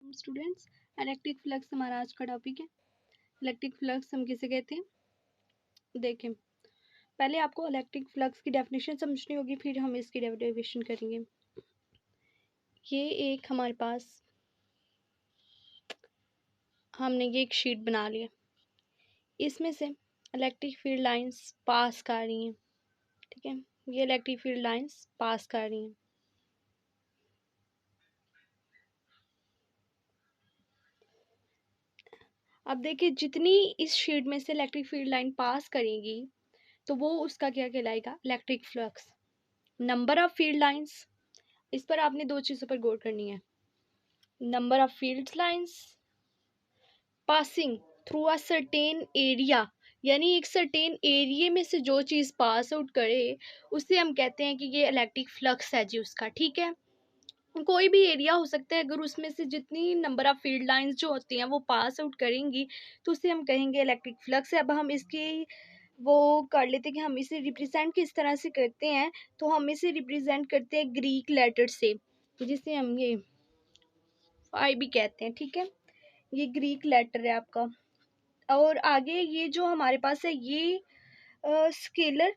Students, electric flux हमारा आज का टॉपिक है। इलेक्ट्रिक फ्लक्स हम किसे कहते हैं, देखें। पहले आपको इलेक्ट्रिक फ्लक्स की डेफिनेशन समझनी होगी, फिर हम इसकी डेरिवेशन करेंगे। ये एक हमारे पास हमने ये एक शीट बना लिया, इसमें से इलेक्ट्रिक फील्ड लाइंस पास कर रही हैं। ठीक है, ये इलेक्ट्रिक फील्ड लाइंस पास कर रही हैं। अब देखिए, जितनी इस शीट में से इलेक्ट्रिक फील्ड लाइन पास करेगी तो वो उसका क्या कहलाएगा, electric flux. Number of field lines, इस पर आपने दो चीज़ों पर गौर करनी है। Number of field lines passing through a certain area, यानी एक सर्टेन एरिया में से जो चीज़ पास आउट करे उसे हम कहते हैं कि ये इलेक्ट्रिक फ्लक्स है जी उसका। ठीक है, कोई भी एरिया हो सकता है, अगर उसमें से जितनी नंबर ऑफ फील्ड लाइंस जो होती हैं वो पास आउट करेंगी तो उसे हम कहेंगे इलेक्ट्रिक फ्लक्स है। अब हम इसकी वो कर लेते हैं कि हम इसे रिप्रेजेंट किस तरह से करते हैं। तो हम इसे रिप्रेजेंट करते हैं ग्रीक लेटर से, जिसे हम ये फाई भी कहते हैं। ठीक है, ये ग्रीक लेटर है आपका। और आगे ये जो हमारे पास है ये स्केलर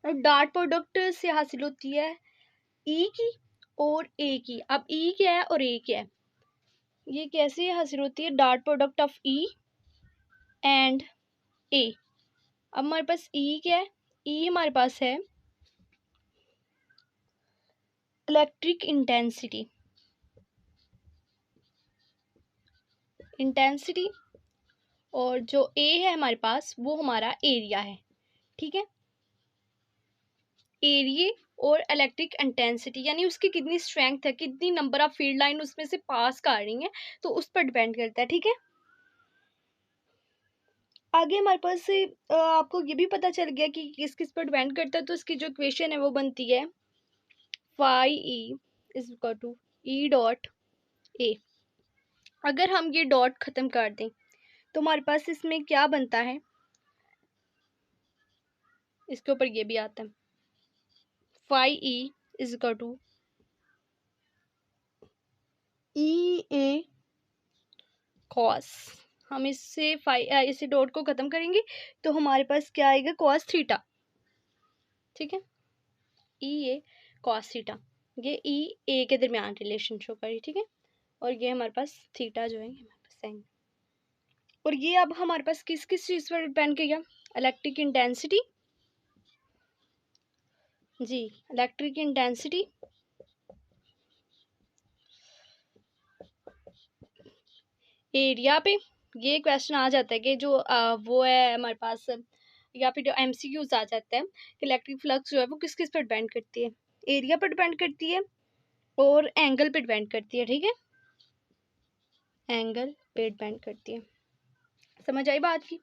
और डॉट प्रोडक्ट से हासिल होती है ई की और ए की। अब ई क्या है और ए क्या है, ये कैसे हासिल होती है, dot product of E and A. अब हमारे पास ई क्या है, ई हमारे पास है इलेक्ट्रिक इंटेंसिटी, और जो ए है हमारे पास वो हमारा एरिया है। ठीक है, एरिया और इलेक्ट्रिक इंटेंसिटी यानी उसकी कितनी स्ट्रेंथ है, कितनी नंबर ऑफ फील्ड लाइन उसमें से पास कर रही है, तो उस पर डिपेंड करता है। ठीक है, आगे हमारे पास से आपको ये भी पता चल गया कि किस किस पर डिपेंड करता है। तो इसकी जो इक्वेशन है वो बनती है phi E is equal to E dot A. अगर हम ये डॉट खत्म कर दें तो हमारे पास इसमें क्या बनता है, इसके ऊपर ये भी आता है phi E is equal to E A cos. हम इसे डॉट को खत्म करेंगे तो हमारे पास क्या आएगा, कॉस थीटा। ठीक है, ई ए कॉस थीटा, ये ई ए के दरमियान रिलेशन शो करी। ठीक है, और ये हमारे पास थीटा जो है हमारे पास आएंगे। और ये अब हमारे पास किस किस चीज़ पर डिपेंड किया, इलेक्ट्रिक इंटेंसिटी जी, इलेक्ट्रिक इंटेंसिटी, एरिया पे। ये क्वेश्चन आ जाता है कि जो वो है हमारे पास, या फिर जो एमसीक्यूज आ जाता है कि इलेक्ट्रिक फ्लक्स जो है वो किस किस पर डिपेंड करती है, एरिया पर डिपेंड करती है और एंगल पे डिपेंड करती है। ठीक है, एंगल पे डिपेंड करती है, समझ आई बात की।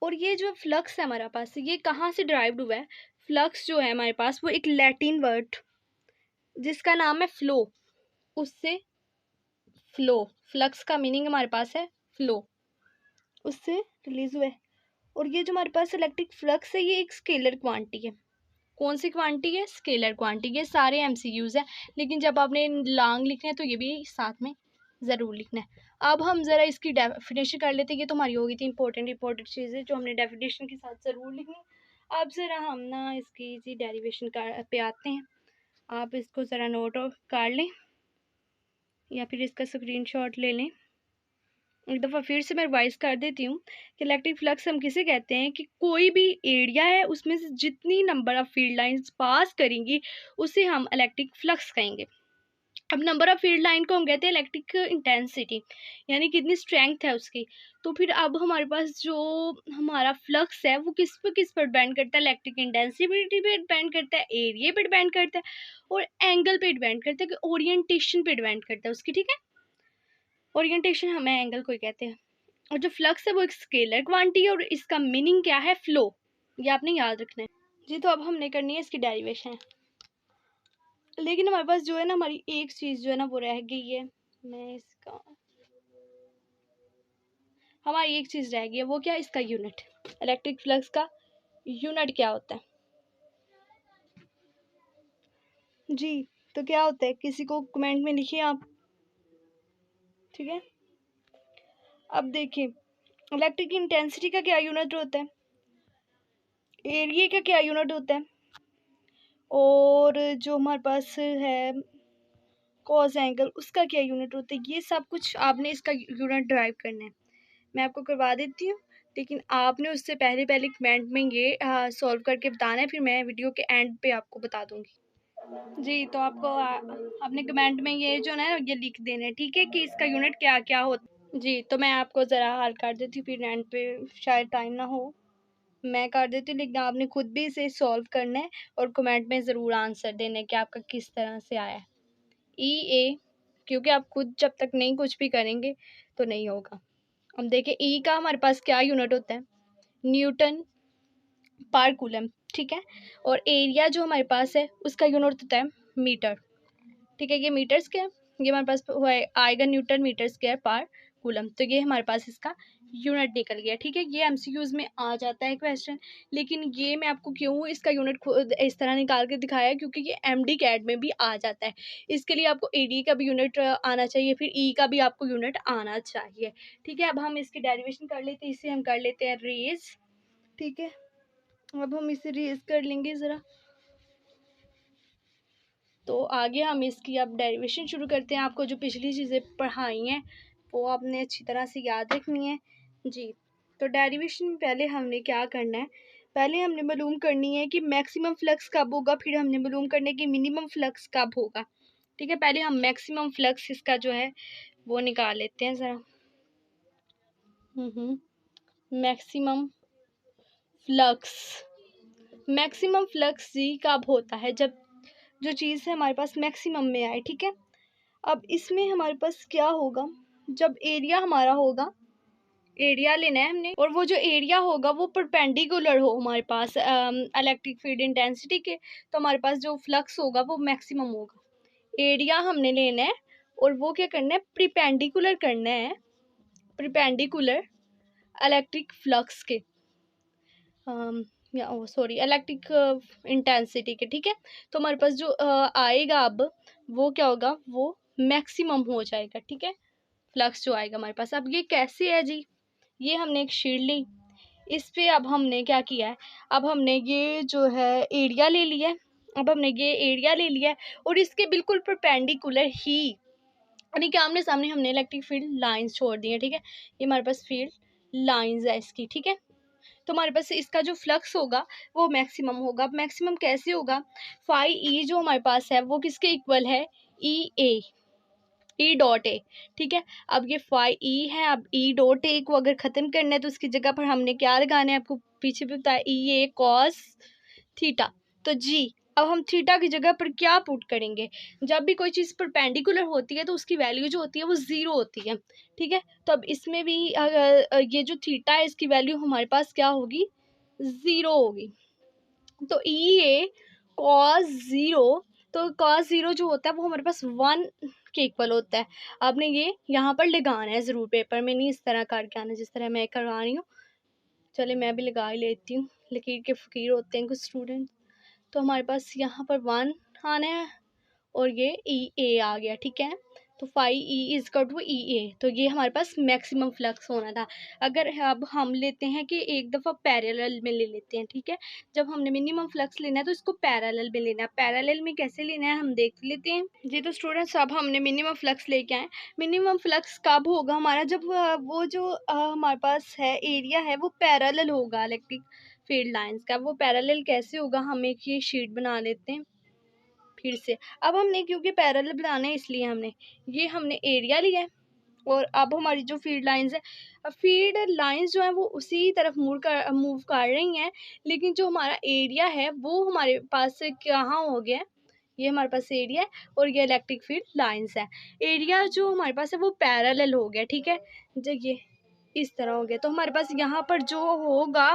और ये जो फ्लक्स है हमारे पास, ये कहाँ से डिराइव्ड हुआ है, फ्लक्स जो है हमारे पास वो एक लैटिन वर्ड जिसका नाम है फ्लो, उससे फ्लो, फ्लक्स का मीनिंग हमारे पास है फ्लो, उससे रिलीज हुआ है। और ये जो हमारे पास इलेक्ट्रिक फ्लक्स है ये एक स्केलर क्वांटिटी है। कौन सी क्वांटिटी है, स्केलर क्वांटिटी। ये सारे एमसीक्यूज हैं, लेकिन जब आपने लॉन्ग लिखना है तो ये भी साथ में ज़रूर लिखना है। अब हम ज़रा इसकी डेफिनेशन कर लेते हैं। ये तो हमारी हो गई थी इंपॉर्टेंट चीज़ें जो हमने डेफिनेशन के साथ ज़रूर लिखनी। अब ज़रा हम ना इसकी जी डेरिवेशन पे आते हैं। आप इसको ज़रा नोट ऑफ कर लें या फिर इसका स्क्रीनशॉट ले लें। एक दफ़ा फिर से मैं रिवाइज कर देती हूँ कि इलेक्ट्रिक फ्लक्स हम किसे कहते हैं कि कोई भी एरिया है उसमें से जितनी number of field lines pass करेंगी उसे हम इलेक्ट्रिक फ्लक्स कहेंगे। अब नंबर ऑफ फील्ड लाइन को हम कहते हैं इलेक्ट्रिक इंटेंसिटी, यानी कितनी स्ट्रेंथ है उसकी। तो फिर अब हमारे पास जो हमारा फ्लक्स है वो किस पर डिपेंड करता है, इलेक्ट्रिक इंटेंसिटी पे डिपेंड करता है, एरिया पे डिपेंड करता है और एंगल पे डिपेंड करता है, कि ओरिएंटेशन पे डिपेंड करता है उसकी। ठीक है, ओरिएंटेशन हमें एंगल को ही कहते हैं। और जो फ्लक्स है वो एक स्केलर क्वांटिटी है और इसका मीनिंग क्या है, फ्लो, ये आपने याद रखना है जी। तो अब हमने करनी है इसकी डेरिवेशन, लेकिन हमारे पास जो है ना हमारी एक चीज़ जो है ना वो रह गई है। मैं इसका हमारी एक चीज़ रह गई है, वो क्या, इसका यूनिट, इलेक्ट्रिक फ्लक्स का यूनिट क्या होता है जी। तो क्या होता है, किसी को कमेंट में लिखिए आप। ठीक है। अब देखिए इलेक्ट्रिक इंटेंसिटी का क्या यूनिट होता है, एरिया का क्या यूनिट होता है, और जो हमारे पास है कॉस एंगल उसका क्या यूनिट होता है, ये सब कुछ आपने इसका यूनिट ड्राइव करना है। मैं आपको करवा देती हूँ, लेकिन आपने उससे पहले पहले कमेंट में ये सॉल्व करके बताना है, फिर मैं वीडियो के एंड पे आपको बता दूँगी। जी, तो आपको आपने कमेंट में ये जो है ये लिख देना है, ठीक है, कि इसका यूनिट क्या क्या होता है। जी, तो मैं आपको ज़रा हल कर देती हूँ, फिर एंड पे शायद टाइम ना हो, मैं कर देती हूँ, लेकिन आपने खुद भी इसे सॉल्व करना है और कमेंट में ज़रूर आंसर देना है कि आपका किस तरह से आया है। ई ए, क्योंकि आप खुद जब तक नहीं कुछ भी करेंगे तो नहीं होगा। अब देखिए ई का हमारे पास क्या यूनिट होता है, न्यूटन पर कूलम, ठीक है, और एरिया जो हमारे पास है उसका यूनिट होता है मीटर, ठीक है, ये मीटर्स के ये हमारे पास आएगा न्यूटन मीटर स्क्वायर पर कूलम, तो ये हमारे पास इसका यूनिट निकल गया, ठीक है। ये एमसीक्यूज में आ जाता है क्वेश्चन, लेकिन ये मैं आपको क्यों इसका यूनिट खुद इस तरह निकाल के दिखाया, क्योंकि ये एमडी कैड में भी आ जाता है। इसके लिए आपको एडी का भी यूनिट आना चाहिए, फिर ई का भी आपको यूनिट आना चाहिए, ठीक है। अब हम इसकी डेरिवेशन कर लेते हैं, इसे हम कर लेते हैं रेज, ठीक है। अब हम इसे रेज कर लेंगे ज़रा, तो आगे हम इसकी अब डेरिवेशन शुरू करते हैं। आपको जो पिछली चीज़ें पढ़ाई हैं वो आपने अच्छी तरह से याद रखनी है जी। तो डेरिवेशन में पहले हमने क्या करना है, पहले हमने मालूम करनी है कि मैक्सिमम फ्लक्स कब होगा, फिर हमने मालूम करना है कि मिनिमम फ्लक्स कब होगा, ठीक है। पहले हम मैक्सिमम फ्लक्स इसका जो है वो निकाल लेते हैं ज़रा। मैक्सिमम फ्लक्स, मैक्सिमम फ्लक्स जी कब होता है, जब जो चीज़ है हमारे पास मैक्सिमम में आए, ठीक है। अब इसमें हमारे पास क्या होगा, जब एरिया हमारा होगा, एरिया लेना है हमने, और वो जो एरिया होगा वो परपेंडिकुलर हो हमारे पास इलेक्ट्रिक फील्ड इंटेंसिटी के, तो हमारे पास जो फ्लक्स होगा वो मैक्सिमम होगा। एरिया हमने लेना है और वो क्या करना है, परपेंडिकुलर करना है, परपेंडिकुलर इलेक्ट्रिक फ्लक्स के या सॉरी इलेक्ट्रिक इंटेंसिटी के, ठीक है। तो हमारे पास जो आएगा अब वो क्या होगा, वो मैक्सिमम हो जाएगा, ठीक है, फ्लक्स जो आएगा हमारे पास। अब ये कैसे है जी, ये हमने एक शीट ली, इस पे अब हमने क्या किया है, अब हमने ये जो है एरिया ले लिया है, अब हमने ये एरिया ले लिया है और इसके बिल्कुल परपेंडिकुलर ही यानी कि आमने सामने हमने इलेक्ट्रिक फील्ड लाइंस छोड़ दी है, ठीक है। ये हमारे पास फील्ड लाइंस है इसकी, ठीक है। तो हमारे पास इसका जो फ्लक्स होगा वो मैक्सिमम होगा। अब मैक्सिमम कैसे होगा, फाई ई जो हमारे पास है वो किसके इक्वल है, ई ए, ई डॉट ए, ठीक है। अब ये फाई ई है, अब ई डॉट ए को अगर ख़त्म करना है तो उसकी जगह पर हमने क्या लगाना है, आपको पीछे भी बताया, ई ए कॉस थीटा, तो जी अब हम थीटा की जगह पर क्या पुट करेंगे, जब भी कोई चीज़ परपेंडिकुलर होती है तो उसकी वैल्यू जो होती है वो ज़ीरो होती है, ठीक है। तो अब इसमें भी ये जो थीटा है इसकी वैल्यू हमारे पास क्या होगी, ज़ीरो होगी। तो ई ए कॉस ज़ीरो, तो कॉस ज़ीरो जो होता है वो हमारे पास 1 के इक्वल होता है। आपने ये यहाँ पर लगाना है ज़रूर, पेपर में नहीं इस तरह करके आना जिस तरह मैं करवा रही हूँ। चलिए मैं भी लगा ही लेती हूँ, लकीर के फ़कीर होते हैं कुछ स्टूडेंट। तो हमारे पास यहाँ पर 1 आना है और ये ई ए आ गया, ठीक है। तो phi E is equal to E A, तो ये हमारे पास मैक्सिमम फ्लक्स होना था। अगर अब हम लेते हैं कि एक दफ़ा पैरेलल में ले लेते हैं, ठीक है। जब हमने मिनिमम फ्लक्स लेना है तो इसको पैरेलल में लेना है। पैरेलल में कैसे लेना है हम देख लेते हैं जी। तो स्टूडेंट्स अब हमने मिनिमम फ्लक्स लेके आए। मिनिमम फ्लक्स कब होगा हमारा, जब वो जो हमारे पास है एरिया है वो पैरेलल होगा इलेक्ट्रिक फील्ड लाइंस का। वो पैरेलल कैसे होगा, हम एक ये शीट बना लेते हैं फिर से। अब हमने क्योंकि पैरेलल बनाना है इसलिए हमने एरिया लिया है और अब हमारी जो फील्ड लाइंस है, अब फील्ड लाइंस जो है वो उसी तरफ मूव कर रही हैं, लेकिन जो हमारा एरिया है वो हमारे पास कहाँ हो गया है, ये हमारे पास एरिया है और ये इलेक्ट्रिक फील्ड लाइंस है। एरिया जो हमारे पास है वो पैरेलल हो गया, ठीक है। जब ये इस तरह हो गया तो हमारे पास यहाँ पर जो होगा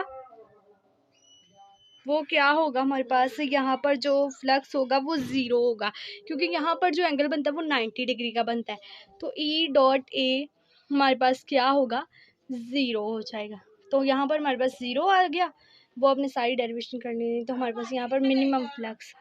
वो क्या होगा, हमारे पास यहाँ पर जो फ्लक्स होगा वो ज़ीरो होगा, क्योंकि यहाँ पर जो एंगल बनता है वो 90 डिग्री का बनता है। तो ई डॉट ए हमारे पास क्या होगा, ज़ीरो हो जाएगा। तो यहाँ पर हमारे पास ज़ीरो आ गया, वो अपने सारी डेरिवेशन करनी है, तो हमारे पास यहाँ पर मिनिमम फ्लक्स